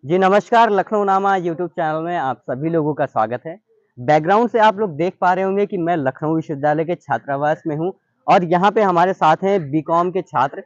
जी नमस्कार, लखनऊ नामा YouTube channel में आप सभी लोगों का स्वागत है। बैकग्राउंड से आप लोग देख पा रहे होंगे कि मैं लखनऊ विश्वविद्यालय के छात्रावास में हूँ और यहाँ पे हमारे साथ हैं बीकॉम के छात्र।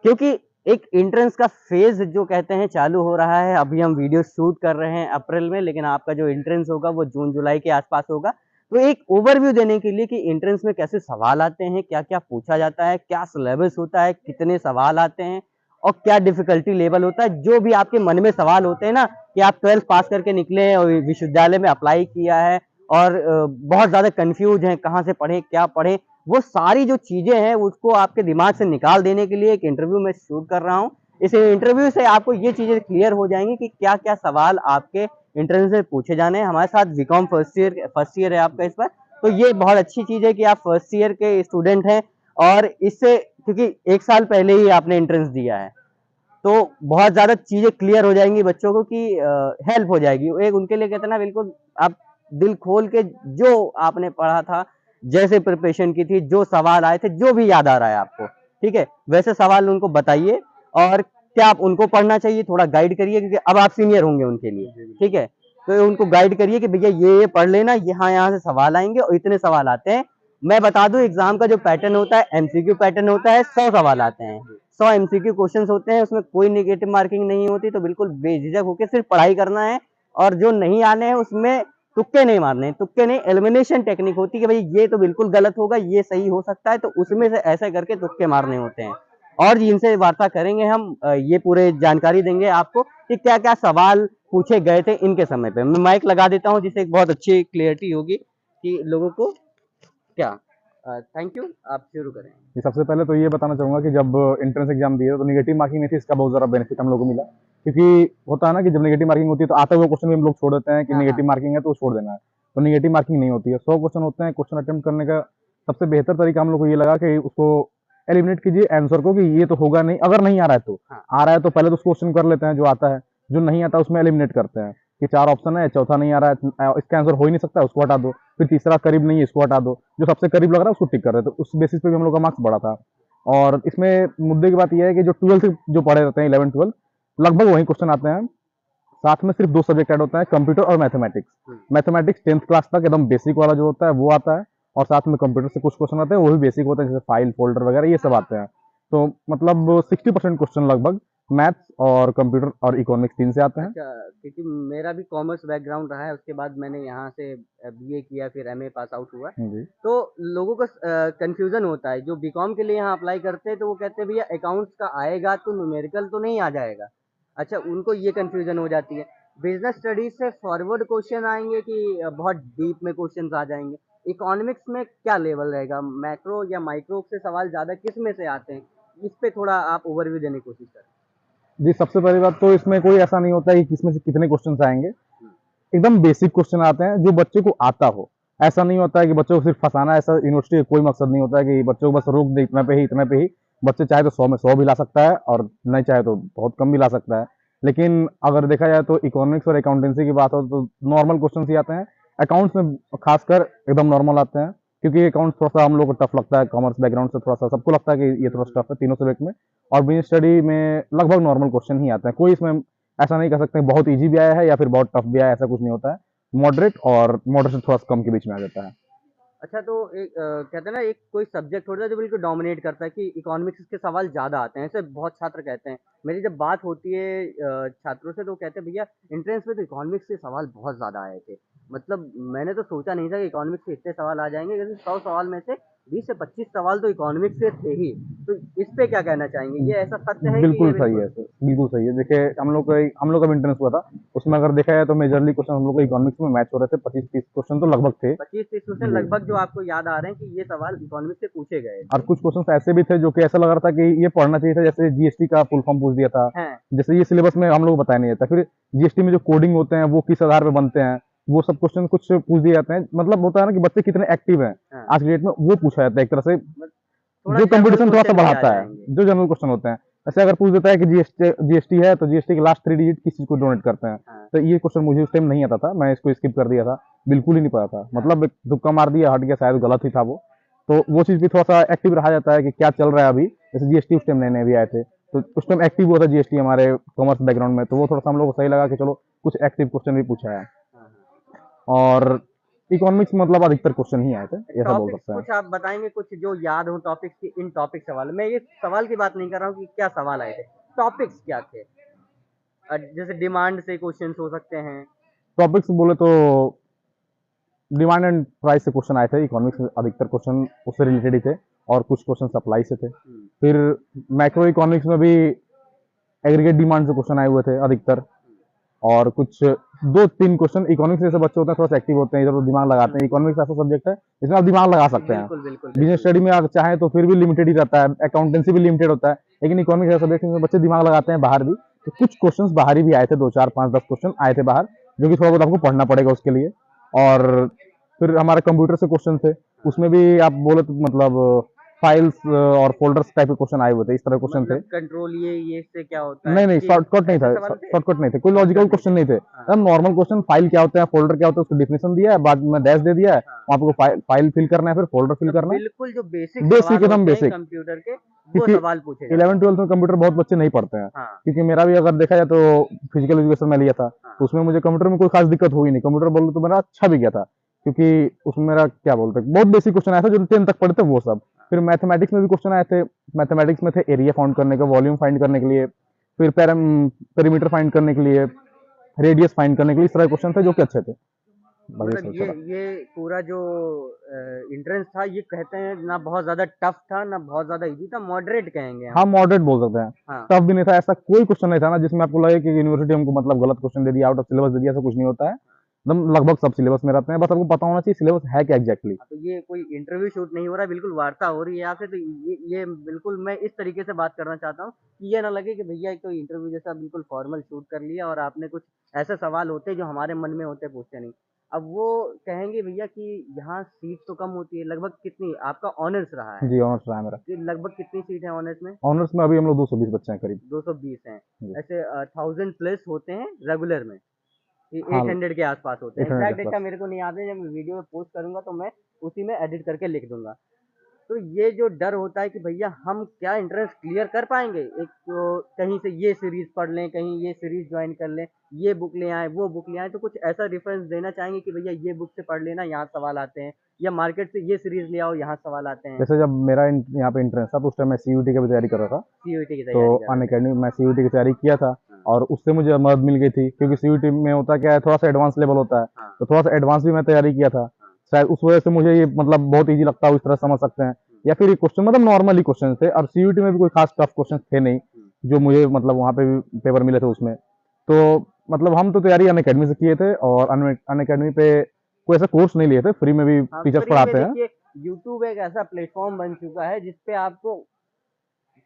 क्योंकि एक एंट्रेंस का फ़ेज़ जो कहते हैं चालू हो रहा है, अभी हम वीडियो शूट कर रहे हैं अप्रैल में, लेकिन आपका जो एंट्रेंस होगा वो जून-जुलाई के आस-पास होगा। तो एक ओवरव्यू देने के लिए कि एंट्रेंस में कैसे सवाल आते हैं, क्या-क्या पूछा जाता है, क्या सिलेबस होता है, कितने सवाल आते हैं और क्या डिफ़िकल्टी लेवल होता है। जो भी आपके मन में सवाल होते हैं ना कि आप 12th पास करके निकले हैं और विश्वविद्यालय में अप्लाई किया है और बहुत ज़्यादा कन्फ्यूज़ हैं, कहाँ से पढ़ें, क्या पढ़ें? वो सारी जो चीज़ें हैं उसको आपके दिमाग से निकाल देने के लिए एक इंटरव्यू मैं शूट कर रहा हूँ। इस इंटरव्यू से आपको ये चीज़ें क्लियर हो जाएँगी कि क्या-क्या सवाल आपके एंट्रेंस में पूछे जाने हैं। हमारे साथ बीकॉम फर्स्ट ईयर है आपका इस बार, तो ये बहुत अच्छी चीज़ है कि आप फर्स्ट ईयर के स्टूडेंट हैं और इससे क्योंकि 1 साल पहले ही आपने एंट्रेंस दिया है। तो बहुत ज़्यादा चीज़ें क्लियर हो जाएँगी बच्चों को कि हेल्प हो जाएगी। एक उनके लिए कहते हैं ना बिल्कुल आप दिल खोल के जो आपने पढ़ा था, जैसे प्रिपरेशन की थी, जो सवाल आए थे, जो भी याद आ रहा है आपको, ठीक है? वैसे सवाल उनको बताइए और क्या आप उनको पढ़ना चाहिए, थोड़ा गाइड करिए क्योंकि अब आप सीनियर होंगे उनके लिए, ठीक है? तो उनको गाइड करिए कि भैया ये पढ़ लेना, यहाँ-यहाँ से सवाल आएँगे और इतने सवाल आते हैं। मैं बता दूँ एग्ज़ाम का जो पैटर्न होता है, एमसीक्यू पैटर्न होता है, 100 सवाल आते हैं। 100 एमसीक्यू क्वेश्चंस होते हैं, उसमें कोई नेगेटिव मार्किंग नहीं होती, तो बिल्कुल बेझिझक होके सिर्फ पढ़ाई करना है और जो नहीं आने हैं उसमें तुक्के नहीं मारने हैं। तुक्के नहीं, एलिमिनेशन टेक्निक होती है कि भाई ये तो बिल्कुल गलत होगा, ये सही हो सकता है, तो उसमें से ऐसे करके तुक्के मारने होते हैं। और जिनसे वार्ता करेंगे हम ये पूरे जानकारी देंगे आपको कि क्या-क्या सवाल पूछे गए थे इनके समय पे। मैं माइक लगा देता हूँ जिससे एक बहुत अच्छी क्लैरिटी होगी कि लोगों को क्या थैंक यू, आप शुरू करें। जी, सबसे पहले तो ये बताना चाहूँगा कि जब एंट्रेंस एग्जाम दिए तो नेगेटिव मार्किंग नहीं थी, इसका बहुत ज़्यादा बेनिफिट हम लोगों को मिला। क्योंकि होता है ना कि जब नेगेटिव मार्किंग होती है तो आता हुआ क्वेश्चन भी हम लोग छोड़ देते हैं कि हाँ, हाँ। नेगेटिव मार्किंग है तो छोड़ देना है। तो नेगेटिव मार्किंग नहीं होती है। 100 क्वेश्चन होते हैं, क्वेश्चन अटेम्प्ट करने का सबसे बेहतर तरीका हम लोग को ये लगा कि उसको एलिमिनेट कीजिए आंसर को कि ये तो होगा नहीं, अगर नहीं आ रहा है तो। हाँ। आ रहा है तो पहले तो उस क्वेश्चन कर लेते हैं जो आता है, जो नहीं आता उसमें एलिमिनेट करते हैं कि 4 ऑप्शन है, चौथा नहीं आ रहा है, इसका आंसर हो ही नहीं सकता, उसको हटा दो। फिर तीसरा करीब नहीं है, इसको हटा दो। जो सबसे करीब लग रहा है उसको टिक कर रहे हैं, तो उस बेसिस पे भी हम लोग का मार्क्स बढ़ा था। और इसमें मुद्दे की बात यह है कि जो 12th जो पढ़े रहते हैं 11-12 लगभग वही क्वेश्चन आते हैं। साथ में सिर्फ 2 सब्जेक्ट ऐड होता है, कंप्यूटर और मैथमेटिक्स। हुँ। मैथमेटिक्स 10th क्लास तक एकदम बेसिक वाला जो होता है वो आता है और साथ में कंप्यूटर से कुछ क्वेश्चन आते हैं, वो भी बेसिक होते हैं, जैसे फाइल, फोल्डर वगैरह ये सब आते हैं। तो मतलब 60% क्वेश्चन लगभग मैथ्स और कंप्यूटर और इकोनॉमिक्स 3 से आते हैं। अच्छा, क्योंकि मेरा भी कॉमर्स बैकग्राउंड रहा है, उसके बाद मैंने यहाँ से बीए किया, फिर एमए पास आउट हुआ। जी। तो लोगों को कन्फ्यूज़न होता है, जो बीकॉम के लिए यहाँ अप्लाई करते हैं, तो वो कहते हैं भैया अकाउंट्स का आएगा तो न्यूमेरिकल तो नहीं आ जाएगा। अच्छा, उनको ये कन्फ्यूज़न हो जाती है। बिज़नेस स्टडीज़ से फॉरवर्ड क्वेश्चन आएँगे कि बहुत डीप में क्वेश्चन्स आ जाएँगे? इकोनॉमिक्स में क्या लेवल रहेगा? मैक्रो या माइक्रो से सवाल ज़्यादा किस में से आते हैं? इस पे थोड़ा आप ओवरव्यू देने की कोशिश करें। जी, सबसे पहली बात तो इसमें कोई ऐसा नहीं होता है कि किसमें से कितने क्वेश्चन आएंगे। हुँ। एकदम बेसिक क्वेश्चन आते हैं जो बच्चे को आता हो। ऐसा नहीं होता है कि बच्चों को सिर्फ फंसाना, ऐसा यूनिवर्सिटी का कोई मकसद नहीं होता है कि बच्चों को बस रोक दे इतना पे ही, इतने पे ही। बच्चे चाहे तो 100 में 100 भी ला सकता है और नहीं चाहे तो बहुत कम भी ला सकता है। लेकिन अगर देखा जाए तो इकोनॉमिक्स और अकाउंटेंसी की बात हो तो नॉर्मल क्वेश्चन ही आते हैं। अकाउंट्स में खासकर एकदम नॉर्मल आते हैं क्योंकि अकाउंट्स थोड़ा-सा हम लोग को टफ लगता है, कॉमर्स बैकग्राउंड से थोड़ा-सा सबको लगता है कि ये हुँ, थोड़ा हुँ। टफ है तीनों सब्जेक्ट में। और बिज़नेस स्टडी में लगभग नॉर्मल क्वेश्चन ही आते हैं। कोई इसमें ऐसा नहीं कह सकते बहुत ईज़ी भी आया है या फिर बहुत टफ भी आया है, ऐसा कुछ नहीं होता है। मॉडरेट और मॉडरेट से थोड़ा सा कम के बीच में आ जाता है। अच्छा तो एक कहते हैं ना एक कोई सब्जेक्ट होता है जो बिल्कुल डोमिनेट करता है कि इकोनॉमिक्स के सवाल ज़्यादा आते हैं, ऐसे बहुत छात्र कहते हैं। मेरी जब बात होती है छात्रों से तो कहते हैं भैया एंट्रेंस में तो इकोनॉमिक्स के सवाल बहुत ज़्यादा आए थे। मतलब मैंने तो सोचा नहीं था कि इकोनॉमिक्स से इतने सवाल आ जाएँगे, लेकिन 100 सवाल में से 20 से 25 सवाल तो इकोनॉमिक्स से थे ही। तो इस पे क्या कहना चाहेंगे? ये ऐसा सत्य है कि बिल्कुल ये सही बिल्कुल है सर, बिल्कुल सही है। देखिए हम लोग का भी इंटरेंस हुआ था, उसमें अगर देखा जाए तो मेजरली क्वेश्चन हम लोग को इकोनॉमिक्स में मैच हो रहे थे, 25-30 क्वेश्चन तो लगभग थे। 25-30 क्वेश्चन जी। लगभग जो आपको याद आ रहे हैं कि ये सवाल इकोनॉमिक्स से पूछे गए और थे। कुछ क्वेश्चन ऐसे भी थे जो कि ऐसा लग रहा था कि ये पढ़ना चाहिए था, जैसे जीएसटी का फुल फॉर्म पूछ दिया था। हैं। जैसे ये सिलेबस में हम लोग को बताया नहीं जाता। फिर जीएसटी में जो कोडिंग होते हैं वो किस आधार पे बनते हैं, वो सब क्वेश्चन कुछ पूछ दिए जाते हैं। मतलब होता है ना कि बच्चे कितने एक्टिव हैं हाँ, आज की डेट में, वो पूछा जाता है एक तरह से, मत थोड़ा जो जनरल कंपटीशन थोड़ा सा क्वेश्चन भी आ बढ़ाता है, जाएँगे। जो जनरल क्वेश्चन होते हैं। ऐसे अगर पूछ देता है कि जीएसटी है तो जीएसटी के लास्ट 3 डिजिट किस चीज को डोनेट करते हैं, हाँ, तो ये क्वेश्चन मुझे उस टाइम नहीं आता था, मैं इसको स्किप कर दिया था। बिल्कुल ही नहीं पता था, हाँ। मतलब एक तुक्का मार दिया, हट गया, शायद गलत ही था वो। तो वो चीज भी थोड़ा सा एक्टिव रहा जाता है कि क्या चल रहा है अभी। जैसे जीएसटी उस टाइम नए नए भी आए थे, तो उस टाइम एक्टिव हुआ था जीएसटी हमारे कॉमर्स बैकग्राउंड में, तो वो थोड़ा सा हम लोग को सही लगा कि चलो कुछ एक्टिव क्वेश्चन भी पूछा है। और इकोनॉमिक्स मतलब अधिकतर क्वेश्चन ही आए थे, ऐसा बोल टॉपिक्स सकते हैं। कुछ आप बताएंगे कुछ जो याद हो टॉपिक्स की, इन टॉपिक सवाल, मैं ये सवाल की बात नहीं कर रहा हूँ कि क्या सवाल आए थे, टॉपिक्स क्या थे। जैसे डिमांड से क्वेश्चंस हो सकते हैं। टॉपिक्स बोले तो डिमांड एंड प्राइस से क्वेश्चन आए थे, इकोनॉमिक्स में अधिकतर क्वेश्चन उससे रिलेटेड ही थे, और कुछ क्वेश्चन सप्लाई से थे। फिर मैक्रो इकोनॉमिक्स में भी एग्रीगेट डिमांड से क्वेश्चन आए हुए थे अधिकतर, और कुछ 2-3 क्वेश्चन इकोनॉमिक्स जैसे बच्चे होते हैं थोड़ा सा एक्टिव होते हैं, इधर उधर दिमाग लगाते हैं। इकोनॉमिक्स ऐसा सब्जेक्ट है जिसमें आप दिमाग लगा सकते हैं। बिल्कुल बिल्कुल बिजनेस स्टडी में आप चाहें तो फिर भी लिमिटेड ही रहता है, अकाउंटेंसी भी लिमिटेड होता है, लेकिन इकोनॉमिक्स ऐसा सब्जेक्ट जिसमें बच्चे दिमाग लगाते हैं बाहर भी। तो कुछ क्वेश्चंस बाहर ही भी आए थे, 2, 4, 5, 10 क्वेश्चन आए थे बाहर, जो कि थोड़ा बहुत आपको पढ़ना पड़ेगा उसके लिए। और फिर हमारे कंप्यूटर से क्वेश्चन थे, उसमें भी आप बोले तो मतलब फाइल्स और फोल्डर्स टाइप के क्वेश्चन आए हुए थे, इस तरह क्वेश्चन थे। कंट्रोल ये से क्या होता है, नहीं, शॉर्टकट नहीं था, ऐसे सवाल थे? शॉर्टकट नहीं थे, कोई लॉजिकल क्वेश्चन नहीं थे। हाँ। नॉर्मल क्वेश्चन, फाइल क्या होता है, फोल्डर क्या होता है, उसको डिफिनेशन दिया है, बाद में डैश दे दिया है, हाँ। आपको फाइल फिल करना है, फिर फोल्डर फिल करना है। बिल्कुल जो बेसिक बेसिक सवाल एकदम होते हैं बेसिक, कंप्यूटर के, वो क्योंकि सवाल पूछे जाते 11th-12th में कंप्यूटर बहुत बच्चे नहीं पढ़ते हैं। हाँ। क्योंकि मेरा भी अगर देखा जाए तो फिजिकल एजुकेशन में लिया था, हाँ। तो उसमें मुझे कंप्यूटर में कोई खास दिक्कत हुई नहीं, कंप्यूटर बोल तो मेरा अच्छा भी गया था, क्योंकि उसमें मेरा क्या बोलते हैं बहुत बेसिक क्वेश्चन आया था जो 10 तक पढ़े थे वो सब। फिर मैथमेटिक्स में भी क्वेश्चन आए थे, मैथमेटिक्स में थे एरिया फाउंड करने का, वॉल्यूम फाइंड करने के लिए, फिर पेरीमीटर फाइंड करने के लिए, रेडियस फाइंड करने के लिए, इस तरह क्वेश्चन थे जो कि अच्छे थे। मतलब ये पूरा जो एंट्रेंस था, ये कहते हैं ना बहुत ज्यादा टफ था ना बहुत ज्यादा इजी था, मॉडरेट कहेंगे हम। हाँ, मॉडरेट बोल सकते हैं। हाँ। टफ भी नहीं था, ऐसा कोई क्वेश्चन नहीं था ना जिसमें आपको लगे कि यूनिवर्सिटी हमको मतलब गलत क्वेश्चन दे दिया, आउट ऑफ सिलेबस दे दिया, ऐसा कुछ नहीं होता है। एकदम लगभग सब सिलेबस में रहते हैं, बस आपको पता होना चाहिए सिलेबस है क्या एग्जैक्टली। तो ये कोई इंटरव्यू शूट नहीं हो रहा है, बिल्कुल वार्ता हो रही है यहाँ से। तो ये बिल्कुल मैं इस तरीके से बात करना चाहता हूँ कि ये ना लगे कि भैया एक तो इंटरव्यू जैसा बिल्कुल फॉर्मल शूट कर लिया और आपने कुछ ऐसे सवाल होते जो हमारे मन में होते पूछते नहीं। अब वो कहेंगे भैया कि यहाँ सीट तो कम होती है, लगभग कितनी आपका ऑनर्स रहा है? जी, ऑनर्स रहा है मेरा। कि लगभग कितनी सीट है ऑनर्स में? ऑनर्स में अभी हम लोग 220 बच्चे हैं करीब। 220 हैं। जी। ऐसे 1000 प्लस होते हैं रेगुलर में, हाँ, 800 के आसपास होते हैं। 800 के एग्जैक्ट डेटा आसपास। मेरे को नहीं याद है, जब मैं वीडियो में पोस्ट करूंगा तो मैं उसी में एडिट करके लिख दूंगा। तो ये जो डर होता है कि भैया हम क्या एंट्रेंस क्लियर कर पाएंगे, एक तो कहीं से ये सीरीज पढ़ लें, कहीं ये सीरीज ज्वाइन कर लें, ये बुक ले आए, वो बुक ले आए, तो कुछ ऐसा रेफरेंस देना चाहेंगे कि भैया ये बुक से पढ़ लेना, यहाँ सवाल आते हैं, या मार्केट से ये सीरीज ले आओ, यहाँ सवाल आते हैं। जैसे जब मेरा यहाँ पे एंट्रेंस था तो उस टाइम मैं सीयूटी की भी तैयारी कर रहा था, सीयूटी की तो तैयारी कर रहे अनअकैडमी में मैं सीयूटी की तैयारी किया था, और उससे मुझे मदद मिल गई थी, क्योंकि सीयूटी में होता क्या है, थोड़ा सा एडवांस लेवल होता है, हाँ। तो थोड़ा सा एडवांस भी मैं तैयारी किया था, शायद उस वजह से मुझे ये मतलब बहुत ईजी लगता है, उस तरह समझ सकते हैं। या फिर ये क्वेश्चन मतलब नॉर्मली क्वेश्चन थे, और सीयूटी में भी कोई खास टफ क्वेश्चन थे नहीं जो मुझे मतलब वहाँ पे भी पेपर मिले थे उसमें। तो मतलब हम तो तैयारी अनअकैडमी से किए थे, और अनअकैडमी पे कोई ऐसा कोर्स नहीं लिए थे, फ्री में भी हाँ, टीचर्स फ्री में पढ़ाते हैं। देखिए, यूट्यूब एक ऐसा प्लेटफॉर्म बन चुका है जिसपे आपको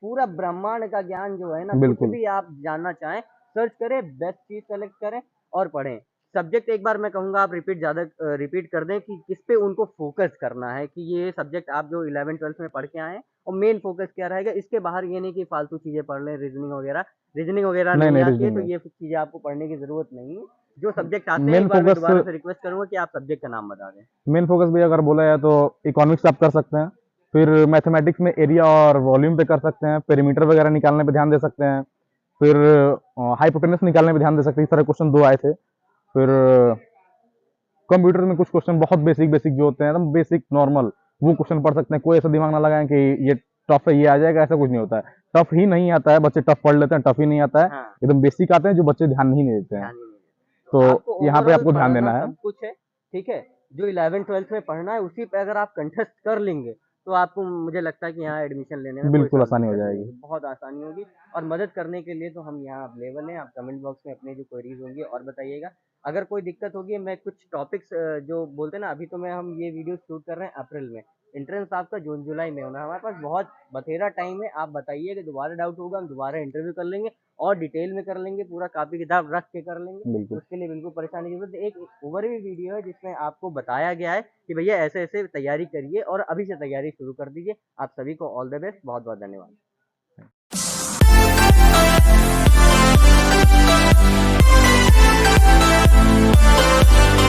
पूरा ब्रह्मांड का ज्ञान जो है ना, कुछ बिल्कुल। भी आप जानना चाहें सर्च करें, बेस्ट चीज सेलेक्ट करें और पढ़ें। सब्जेक्ट एक बार मैं कहूंगा आप रिपीट कर दें कि किस पे उनको फोकस करना है, कि ये सब्जेक्ट आप जो 11th-12th में पढ़ के आए हैं और मेन फोकस क्या रहेगा। इसके बाहर ये नहीं कि फालतू चीजें पढ़ लें, रीजनिंग वगैरह नहीं, नहीं आती है, रीजनिंग तो नहीं। ये चीजें आपको पढ़ने की जरूरत नहीं है। जो सब्जेक्ट आते हैं, मेन एक बार मैं फोकस दोबारा से रिक्वेस्ट करूंगा कि आप सब्जेक्ट का नाम बता दें। मेन फोकस भी अगर बोला जाए तो इकोनॉमिक्स आप कर सकते हैं, फिर मैथमेटिक्स में एरिया और वॉल्यूम पे कर सकते हैं, पेरीमीटर वगैरह निकालने पे ध्यान दे सकते हैं, फिर हाइपोटेनस निकालने पे ध्यान दे सकते हैं। इस तरह क्वेश्चन 2 आए थे। फिर कंप्यूटर में कुछ क्वेश्चन बहुत बेसिक बेसिक जो होते हैं, एकदम बेसिक नॉर्मल, वो क्वेश्चन पढ़ सकते हैं। कोई ऐसा दिमाग ना लगाएं कि ये टफ है ये आ जाएगा, ऐसा कुछ नहीं होता है। टफ ही नहीं आता है, बच्चे टफ पढ़ लेते हैं, टफ ही नहीं आता है, हाँ, एकदम बेसिक आते हैं जो बच्चे ध्यान ही नहीं देते हैं। ध्यान ही नहीं देते। आपको तो यहाँ पे ओवरऑल आपको ध्यान पढ़ना देना है। सब कुछ है, ठीक है। जो 11th-12th में पढ़ना है उसी पे अगर आप कंठस्थ कर लेंगे तो आपको, मुझे लगता है कि यहाँ एडमिशन लेने में कोई बिल्कुल शर्म आसानी नहीं हो करनी जाएगी। होगी, बहुत आसानी होगी। और मदद करने के लिए तो हम यहाँ अवेलेबल हैं। आप कमेंट बॉक्स में अपने जो क्वेरीज होंगी और बताइएगा। अगर कोई दिक्कत होगी, मैं कुछ टॉपिक्स जो बोलते हैं ना, अभी तो हम ये वीडियो शूट कर रहे हैं अप्रैल में, एंट्रेंस आपका जून जुलाई में होना है। हमारे पास बहुत बथेरा टाइम है। आप बताइए कि दोबारा डाउट होगा, हम दोबारा इंटरव्यू कर लेंगे और डिटेल में कर लेंगे, पूरा कॉपी किताब रख के कर लेंगे। बिल्कुल। उसके लिए बिल्कुल परेशानी की जरूरत नहीं। एक ओवरव्यू वीडियो है जिसमें आपको बताया गया है कि भैया ऐसे ऐसे तैयारी करिए और अभी से तैयारी शुरू कर दीजिए। आप सभी को ऑल द बेस्ट, बहुत बहुत धन्यवाद।